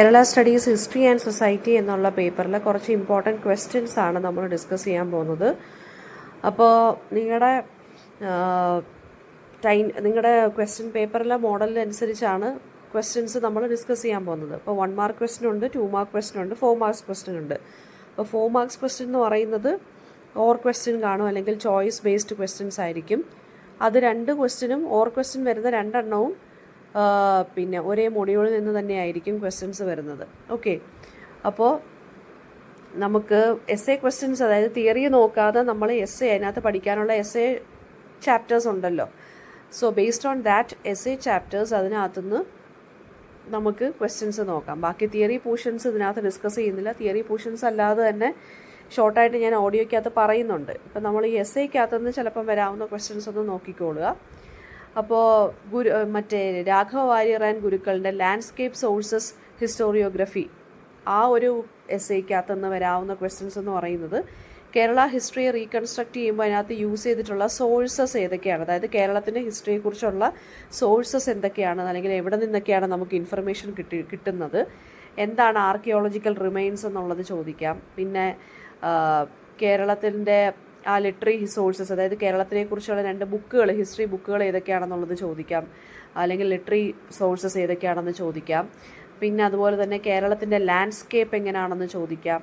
Kerala studies history and society എന്നുള്ള പേപ്പറിൽ കുറച്ച് ഇമ്പോർട്ടൻറ്റ് ക്വസ്റ്റ്യൻസ് ആണ് നമ്മൾ ഡിസ്കസ് ചെയ്യാൻ പോകുന്നത്. അപ്പോൾ നിങ്ങളുടെ ക്വസ്റ്റ്യൻ പേപ്പറിലെ മോഡലിനനുസരിച്ചാണ് ക്വസ്റ്റ്യൻസ് നമ്മൾ ഡിസ്കസ് ചെയ്യാൻ പോകുന്നത്. അപ്പോൾ 1 മാർക്ക് ക്വസ്റ്റ്യൻ ഉണ്ട്, 2 മാർക്ക് ക്വസ്റ്റ്യൻ ഉണ്ട്, 4 മാർക്സ് ക്വസ്റ്റ്യൻ ഉണ്ട്. അപ്പോൾ 4 മാർക്സ് ക്വസ്റ്റ്യൻ എന്ന് പറയുന്നത് ഓർ ക്വസ്റ്റ്യൻ കാണും, അല്ലെങ്കിൽ ചോയ്സ് ബേസ്ഡ് ക്വസ്റ്റ്യൻസ് ആയിരിക്കും. അത് 2 ക്വസ്റ്റ്യനും ഓർ ക്വസ്റ്റ്യൻ വരുന്ന 2 എണ്ണവും പിന്നെ ഒരേ മൊഡ്യൂളിൽ നിന്ന് തന്നെയായിരിക്കും ക്വസ്റ്റ്യൻസ് വരുന്നത്. ഓക്കെ, അപ്പോൾ നമുക്ക് എസ് എ ക്വസ്റ്റ്യൻസ്, അതായത് തിയറി നോക്കാതെ നമ്മൾ എസ് എ അതിനകത്ത് പഠിക്കാനുള്ള എസ് എ ചാപ്റ്റേഴ്സ് ഉണ്ടല്ലോ. So based on that S A chapters അതിനകത്തുനിന്ന് നമുക്ക് ക്വസ്റ്റ്യൻസ് നോക്കാം. ബാക്കി തിയറി പോർഷൻസ് ഇതിനകത്ത് ഡിസ്കസ് ചെയ്യുന്നില്ല. തിയറി പോർഷൻസ് അല്ലാതെ തന്നെ ഷോർട്ടായിട്ട് ഞാൻ ഓഡിയോയ്ക്കകത്ത് പറയുന്നുണ്ട്. ഇപ്പം നമ്മൾ ഈ എസ് എക്കകത്തുനിന്ന് ചിലപ്പം വരാവുന്ന ക്വസ്റ്റ്യൻസ് ഒന്ന് നോക്കിക്കോളുക. അപ്പോൾ മറ്റേ രാഘവ വാര്യർ ആൻഡ് ഗുരുക്കളുടെ ലാൻഡ്സ്കേപ്പ് സോഴ്സസ് ഹിസ്റ്റോറിയോഗ്രഫി, ആ ഒരു എസ് എക്കകത്തുനിന്ന് വരാവുന്ന ക്വസ്റ്റ്യൻസ് എന്ന് പറയുന്നത് കേരള ഹിസ്റ്ററിയെ റീകൺസ്ട്രക്ട് ചെയ്യുമ്പോൾ അതിനകത്ത് യൂസ് ചെയ്തിട്ടുള്ള സോഴ്സസ് ഏതൊക്കെയാണ്, അതായത് കേരളത്തിൻ്റെ ഹിസ്റ്ററിയെക്കുറിച്ചുള്ള സോഴ്സസ് എന്തൊക്കെയാണ്, അല്ലെങ്കിൽ എവിടെ നിന്നൊക്കെയാണ് നമുക്ക് ഇൻഫർമേഷൻ കിട്ടുന്നത്, എന്താണ് ആർക്കിയോളജിക്കൽ റിമൈൻസ് എന്നുള്ളത് ചോദിക്കാം. പിന്നെ കേരളത്തിൻ്റെ ആ ലിറ്ററി സോഴ്സസ്, അതായത് കേരളത്തിനെ കുറിച്ചുള്ള 2 ബുക്കുകൾ, ഹിസ്റ്ററി ബുക്കുകൾ ഏതൊക്കെയാണെന്നുള്ളത് ചോദിക്കാം, അല്ലെങ്കിൽ ലിറ്ററി സോഴ്സസ് ഏതൊക്കെയാണെന്ന് ചോദിക്കാം. പിന്നെ അതുപോലെ തന്നെ കേരളത്തിൻ്റെ ലാൻഡ്സ്കേപ്പ് എങ്ങനെയാണെന്ന് ചോദിക്കാം.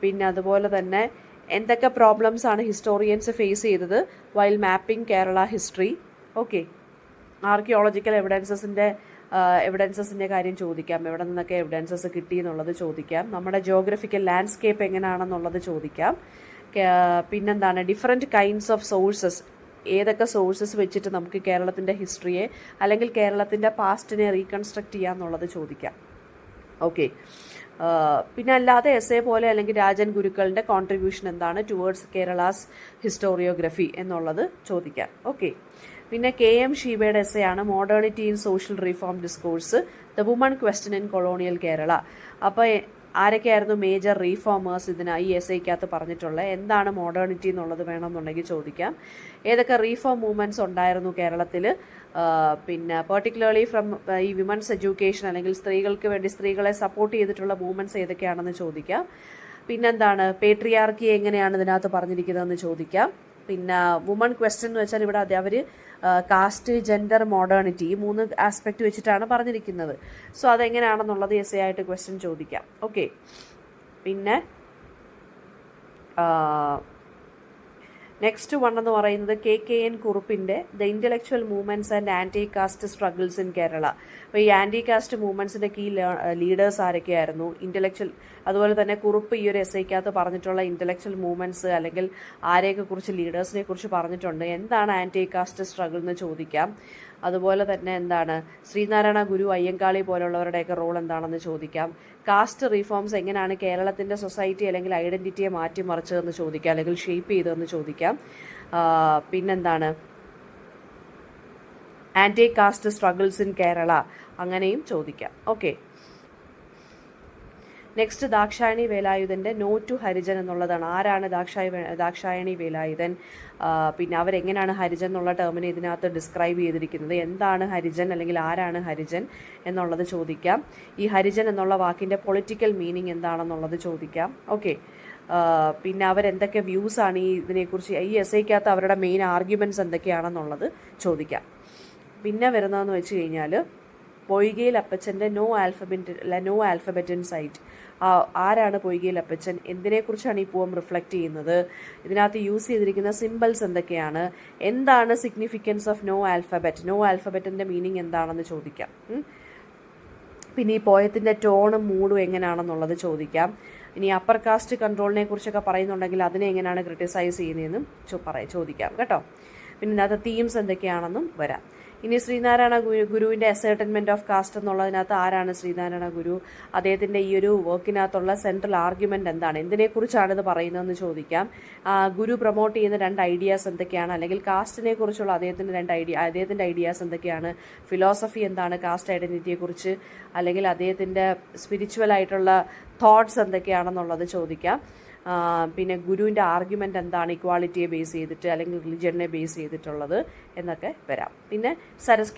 പിന്നെ അതുപോലെ തന്നെ എന്തൊക്കെ പ്രോബ്ലംസ് ആണ് ഹിസ്റ്റോറിയൻസ് ഫേസ് ചെയ്തത് while mapping Kerala history. Okay, archaeological എവിഡൻസസിൻ്റെ കാര്യം ചോദിക്കാം, എവിടെ നിന്നൊക്കെ എവിഡൻസസ് കിട്ടി എന്നുള്ളത് ചോദിക്കാം. നമ്മുടെ ജിയോഗ്രഫിക്കൽ ലാൻഡ്സ്കേപ്പ് എങ്ങനെയാണെന്നുള്ളത് ചോദിക്കാം. പിന്നെന്താണ് ഡിഫറെൻറ്റ് കൈൻഡ്സ് ഓഫ് സോഴ്സസ്, ഏതൊക്കെ സോഴ്സസ് വെച്ചിട്ട് നമുക്ക് കേരളത്തിൻ്റെ ഹിസ്റ്ററിയെ അല്ലെങ്കിൽ കേരളത്തിൻ്റെ പാസ്റ്റിനെ റീകൺസ്ട്രക്ട് ചെയ്യാമെന്നുള്ളത് ചോദിക്കാം. ഓക്കെ, പിന്നെ അല്ലാതെ എസ് എ പോലെ അല്ലെങ്കിൽ രാജൻ ഗുരുക്കളുടെ കോൺട്രിബ്യൂഷൻ എന്താണ് ടുവേർഡ്സ് കേരളാസ് ഹിസ്റ്റോറിയോഗ്രഫി എന്നുള്ളത് ചോദിക്കാം. ഓക്കെ, പിന്നെ KM ഷീബയുടെ എസ് എ ആണ് modernity in social reform discourse, the woman question in colonial Kerala. അപ്പോൾ ആരൊക്കെയായിരുന്നു മേജർ റീഫോമേഴ്സ് ഈ എസ് എക്കകത്ത് പറഞ്ഞിട്ടുള്ളത്, എന്താണ് മോഡേണിറ്റി എന്നുള്ളത് വേണമെന്നുണ്ടെങ്കിൽ ചോദിക്കാം. ഏതൊക്കെ റീഫോം മൂവ്മെൻറ്റ്സ് ഉണ്ടായിരുന്നു കേരളത്തിൽ, പിന്നെ പെർട്ടിക്കുലർലി ഫ്രം ഈ വിമൻസ് എഡ്യൂക്കേഷൻ, അല്ലെങ്കിൽ സ്ത്രീകൾക്ക് വേണ്ടി സ്ത്രീകളെ സപ്പോർട്ട് ചെയ്തിട്ടുള്ള മൂവ്മെൻറ്റ്സ് ഏതൊക്കെയാണെന്ന് ചോദിക്കാം. പിന്നെന്താണ് പേട്രിയാർക്കി എങ്ങനെയാണ് ഇതിനകത്ത് പറഞ്ഞിരിക്കുന്നതെന്ന് ചോദിക്കാം. പിന്നെ വുമൺ ക്വസ്റ്റ്യൻ എന്ന് വെച്ചാൽ ഇവിടെ അവർ കാസ്റ്റ്, ജെൻഡർ, മോഡേണിറ്റി, ഈ 3 ആസ്പെക്റ്റ് വെച്ചിട്ടാണ് പറഞ്ഞിരിക്കുന്നത്. സോ അതെങ്ങനെയാണെന്നുള്ളത് എസ് എ ആയിട്ട് ക്വസ്റ്റ്യൻ ചോദിക്കാം. ഓക്കെ, പിന്നെ നെക്സ്റ്റ് 1 എന്ന് പറയുന്നത് KKN കുറുപ്പിൻ്റെ the intellectual movements and anti caste struggles in Kerala. അപ്പോൾ ഈ ആൻറ്റി കാസ്റ്റ് മൂവ്മെൻറ്റ്സിൻ്റെ കീ ലീഡേഴ്സ് ആരൊക്കെയായിരുന്നു, ഇൻ്റലക്ച്വൽ, അതുപോലെ തന്നെ കുറുപ്പ് ഈ ഒരു എസ് എക്കകത്ത് പറഞ്ഞിട്ടുള്ള ഇൻ്റലക്ച്വൽ മൂവ്മെൻറ്റ്സ് അല്ലെങ്കിൽ ആരെയൊക്കെ കുറിച്ച് ലീഡേഴ്സിനെ കുറിച്ച് പറഞ്ഞിട്ടുണ്ട്, എന്താണ് ആൻറ്റി കാസ്റ്റ് സ്ട്രഗിൾ എന്ന് ചോദിക്കാം. അതുപോലെ തന്നെ എന്താണ് ശ്രീനാരായണ ഗുരു, അയ്യങ്കാളി പോലുള്ളവരുടെയൊക്കെ റോൾ എന്താണെന്ന് ചോദിക്കാം. കാസ്റ്റ് റീഫോംസ് എങ്ങനെയാണ് കേരളത്തിൻ്റെ സൊസൈറ്റി അല്ലെങ്കിൽ ഐഡൻറ്റിറ്റിയെ മാറ്റിമറിച്ചതെന്ന് ചോദിക്കാം, അല്ലെങ്കിൽ ഷേപ്പ് ചെയ്തതെന്ന് ചോദിക്കാം. പിന്നെന്താണ് anti caste struggles in Kerala, അങ്ങനെയും ചോദിക്കാം. ഓക്കെ, നെക്സ്റ്റ് ദാക്ഷായണി വേലായുധൻ്റെ നോ ടു ഹരിജൻ എന്നുള്ളതാണ്. ആരാണ് ദാക്ഷായണി വേലായുധൻ, പിന്നെ അവരെങ്ങനെയാണ് ഹരിജൻ എന്നുള്ള ടേമിനെ ഇതിനകത്ത് ഡിസ്ക്രൈബ് ചെയ്തിരിക്കുന്നത്, എന്താണ് ഹരിജൻ അല്ലെങ്കിൽ ആരാണ് ഹരിജൻ എന്നുള്ളത് ചോദിക്കാം. ഈ ഹരിജൻ എന്നുള്ള വാക്കിൻ്റെ പൊളിറ്റിക്കൽ മീനിങ് എന്താണെന്നുള്ളത് ചോദിക്കാം. ഓക്കെ, പിന്നെ അവരെന്തൊക്കെ വ്യൂസാണ് ഇതിനെക്കുറിച്ച്, ഈ എസ് എക്കകത്ത് അവരുടെ മെയിൻ ആർഗ്യുമെൻറ്റ്സ് എന്തൊക്കെയാണെന്നുള്ളത് ചോദിക്കാം. പിന്നെ വരുന്നതെന്ന് വെച്ച് കഴിഞ്ഞാൽ പൊയ്കയിൽ അപ്പച്ചൻ്റെ നോ ആൽഫബറ്റ് ഇൻ സൈറ്റ്. ആരാണ് പൊയ്കയിൽ അപ്പച്ചൻ, എന്തിനെക്കുറിച്ചാണ് ഈ പോം റിഫ്ലക്റ്റ് ചെയ്യുന്നത്, ഇതിനകത്ത് യൂസ് ചെയ്തിരിക്കുന്ന സിമ്പിൾസ് എന്തൊക്കെയാണ്, എന്താണ് സിഗ്നിഫിക്കൻസ് ഓഫ് നോ ആൽഫബറ്റിൻ്റെ മീനിങ് എന്താണെന്ന് ചോദിക്കാം. പിന്നെ ഈ പോയത്തിൻ്റെ ടോണും മൂഡും എങ്ങനെയാണെന്നുള്ളത് ചോദിക്കാം. ഇനി അപ്പർ കാസ്റ്റ് കൺട്രോളിനെ കുറിച്ചൊക്കെ പറയുന്നുണ്ടെങ്കിൽ അതിനെ എങ്ങനെയാണ് ക്രിട്ടിസൈസ് ചെയ്യുന്നതെന്നും ചോദിക്കാം കേട്ടോ. പിന്നെ ഇതിനകത്ത് തീംസ് എന്തൊക്കെയാണെന്നും വരാം. ഇനി ശ്രീനാരായണ ഗുരുവിൻ്റെ അസർട്ടൻമെൻറ്റ് ഓഫ് കാസ്റ്റ് എന്നുള്ളതിനകത്ത് ആരാണ് ശ്രീനാരായണ ഗുരു, അദ്ദേഹത്തിൻ്റെ ഈ ഒരു വർക്കിനകത്തുള്ള സെൻട്രൽ ആർഗ്യുമെൻ്റ് എന്താണ്, എന്തിനെക്കുറിച്ചാണ് ഇത് പറയുന്നതെന്ന് ചോദിക്കാം. ഗുരു പ്രൊമോട്ട് ചെയ്യുന്ന 2 ഐഡിയാസ് എന്തൊക്കെയാണ്, അല്ലെങ്കിൽ കാസ്റ്റിനെ കുറിച്ചുള്ള അദ്ദേഹത്തിൻ്റെ ഐഡിയാസ് എന്തൊക്കെയാണ്, ഫിലോസഫി എന്താണ് കാസ്റ്റ് ഐഡൻറ്റിറ്റിയെക്കുറിച്ച്, അല്ലെങ്കിൽ അദ്ദേഹത്തിൻ്റെ സ്പിരിച്വൽ ആയിട്ടുള്ള തോട്ട്സ് എന്തൊക്കെയാണെന്നുള്ളത് ചോദിക്കാം. പിന്നെ ഗുരുവിൻ്റെ ആർഗ്യുമെൻ്റ് എന്താണ് ഇക്വാളിറ്റിയെ ബേസ് ചെയ്തിട്ട് അല്ലെങ്കിൽ റിലിജനെ ബേസ് ചെയ്തിട്ടുള്ളത് എന്നൊക്കെ വരാം. പിന്നെ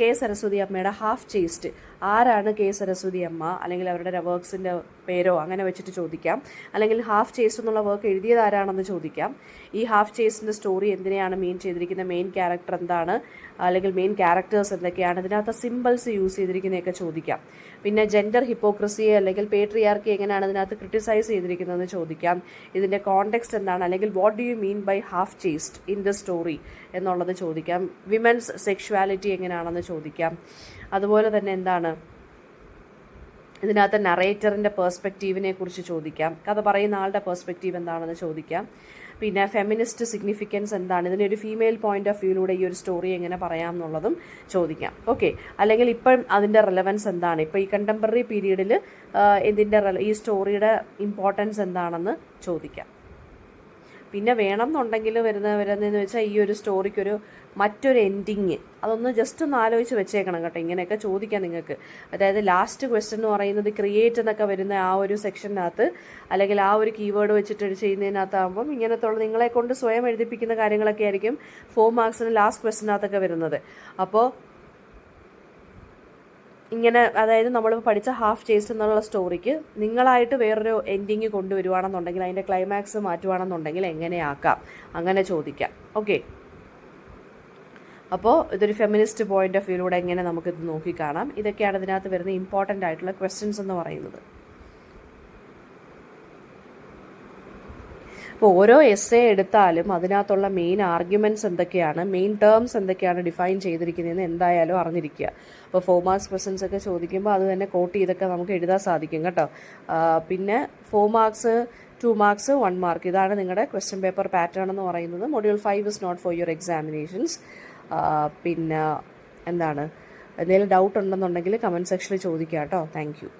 കെ സരസ്വതി അമ്മയുടെ ഹാഫ് ചേസ്റ്റ്, ആരാണ് കെ സരസ്വതി അമ്മ, അല്ലെങ്കിൽ അവരുടെ വർക്ക്സിൻ്റെ പേരോ അങ്ങനെ വെച്ചിട്ട് ചോദിക്കാം. അല്ലെങ്കിൽ ഹാഫ് ചേസ്റ്റ് എന്നുള്ള വർക്ക് എഴുതിയത് ആരാണെന്ന് ചോദിക്കാം. ഈ ഹാഫ് ചേസ്റ്റിൻ്റെ സ്റ്റോറി എന്തിനെയാണ് മീൻ ചെയ്തിരിക്കുന്നത്, മെയിൻ ക്യാരക്ടർ എന്താണ്, അല്ലെങ്കിൽ മെയിൻ ക്യാരക്ടേഴ്സ് എന്തൊക്കെയാണ്, ഇതിനകത്ത് സിമ്പിൾസ് യൂസ് ചെയ്തിരിക്കുന്നതൊക്കെ ചോദിക്കാം. പിന്നെ ജെൻഡർ ഹിപ്പോക്രസിയെ അല്ലെങ്കിൽ പേട്രിയാർക്കി എങ്ങനെയാണ് ഇതിനകത്ത് ക്രിട്ടിസൈസ് ചെയ്തിരിക്കുന്നതെന്ന് ചോദിക്കാം. ഇതിൻ്റെ കോണ്ടെക്സ്റ്റ് എന്താണ്, അല്ലെങ്കിൽ what do you mean by half chaste in the story എന്നുള്ളത് ചോദിക്കാം. വിമൻസ് സെക്ഷുവാലിറ്റി എങ്ങനെയാണെന്ന് ചോദിക്കാം. അതുപോലെ തന്നെ എന്താണ് ഇതിനകത്ത് നറേറ്ററിൻ്റെ പേഴ്സ്പെക്റ്റീവിനെ കുറിച്ച് ചോദിക്കാം. കഥ പറയുന്ന ആളുടെ പേഴ്സ്പെക്റ്റീവ് എന്താണെന്ന് ചോദിക്കാം. പിന്നെ ഫെമിനിസ്റ്റ് സിഗ്നിഫിക്കൻസ് എന്താണ്, ഇതിനൊരു ഫീമെയിൽ പോയിന്റ് ഓഫ് വ്യൂയിലൂടെ ഈ ഒരു സ്റ്റോറി എങ്ങനെ പറയാം എന്നുള്ളതും ചോദിക്കാം. ഓക്കെ, അല്ലെങ്കിൽ ഇപ്പം അതിൻ്റെ റെലവൻസ് എന്താണ്, ഇപ്പോൾ ഈ കണ്ടംപററി പീരീഡിൽ ഇതിൻ്റെ ഈ സ്റ്റോറിയുടെ ഇമ്പോർട്ടൻസ് എന്താണെന്ന് ചോദിക്കാം. പിന്നെ വേണം എന്നുണ്ടെങ്കിൽ വരുന്നതെന്ന് വെച്ചാൽ ഈ ഒരു സ്റ്റോറിക്കൊരു മറ്റൊരു എൻഡിങ് അതൊന്ന് ജസ്റ്റ് ഒന്ന് ആലോചിച്ച് വെച്ചേക്കണം കേട്ടോ. ഇങ്ങനെയൊക്കെ ചോദിക്കാം നിങ്ങൾക്ക്. അതായത് ലാസ്റ്റ് ക്വസ്റ്റ്യൻ എന്ന് പറയുന്നത് ക്രിയേറ്റ് എന്നൊക്കെ വരുന്ന ആ ഒരു സെക്ഷനകത്ത്, അല്ലെങ്കിൽ ആ ഒരു കീവേഡ് വെച്ചിട്ട് ചെയ്യുന്നതിനകത്താകുമ്പം ഇങ്ങനത്തുള്ള നിങ്ങളെ കൊണ്ട് സ്വയം എഴുതിപ്പിക്കുന്ന കാര്യങ്ങളൊക്കെ ആയിരിക്കും 4 മാർക്സിന് ലാസ്റ്റ് ക്വസ്റ്റ്യനകത്തൊക്കെ വരുന്നത്. അപ്പോൾ ഇങ്ങനെ, അതായത് നമ്മൾ പഠിച്ച ഹാഫ് ചേസ്റ്റ് എന്നുള്ള സ്റ്റോറിക്ക് നിങ്ങളായിട്ട് വേറൊരു എൻഡിങ് കൊണ്ടുവരുവാണെന്നുണ്ടെങ്കിൽ, അതിൻ്റെ ക്ലൈമാക്സ് മാറ്റുവാണെന്നുണ്ടെങ്കിൽ എങ്ങനെയാക്കാം, അങ്ങനെ ചോദിക്കാം. ഓക്കെ, അപ്പോൾ ഇതൊരു ഫെമിനിസ്റ്റ് പോയിന്റ് ഓഫ് വ്യൂയിലൂടെ എങ്ങനെ നമുക്കിത് നോക്കിക്കാണാം. ഇതൊക്കെയാണ് ഇതിനകത്ത് വരുന്ന ഇമ്പോർട്ടൻ്റ് ആയിട്ടുള്ള ക്വസ്റ്റ്യൻസ് എന്ന് പറയുന്നത്. അപ്പോൾ ഓരോ എസ്സേ എടുത്താലും അതിനകത്തുള്ള മെയിൻ ആർഗ്യുമെൻറ്റ്സ് എന്തൊക്കെയാണ്, മെയിൻ ടേംസ് എന്തൊക്കെയാണ് ഡിഫൈൻ ചെയ്തിരിക്കുന്നതെന്ന് എന്തായാലും അറിഞ്ഞിരിക്കുക. അപ്പോൾ 4 മാർക്സ് ക്വസ്റ്റ്യൻസ് ഒക്കെ ചോദിക്കുമ്പോൾ അത് തന്നെ കോട്ട് ചെയ്തൊക്കെ നമുക്ക് എഴുതാൻ സാധിക്കും കേട്ടോ. പിന്നെ 4 മാർക്സ്, 2 മാർക്സ്, 1 മാർക്ക്, ഇതാണ് നിങ്ങളുടെ ക്വസ്റ്റ്യൻ പേപ്പർ പാറ്റേൺ എന്ന് പറയുന്നത്. Module 5 is not for your examinations. പിന്നെ എന്താണ്, എന്തെങ്കിലും ഡൗട്ട് ഉണ്ടെന്നുണ്ടെങ്കിൽ കമൻറ്റ് സെക്ഷനിൽ ചോദിക്കാം കേട്ടോ. Thank U.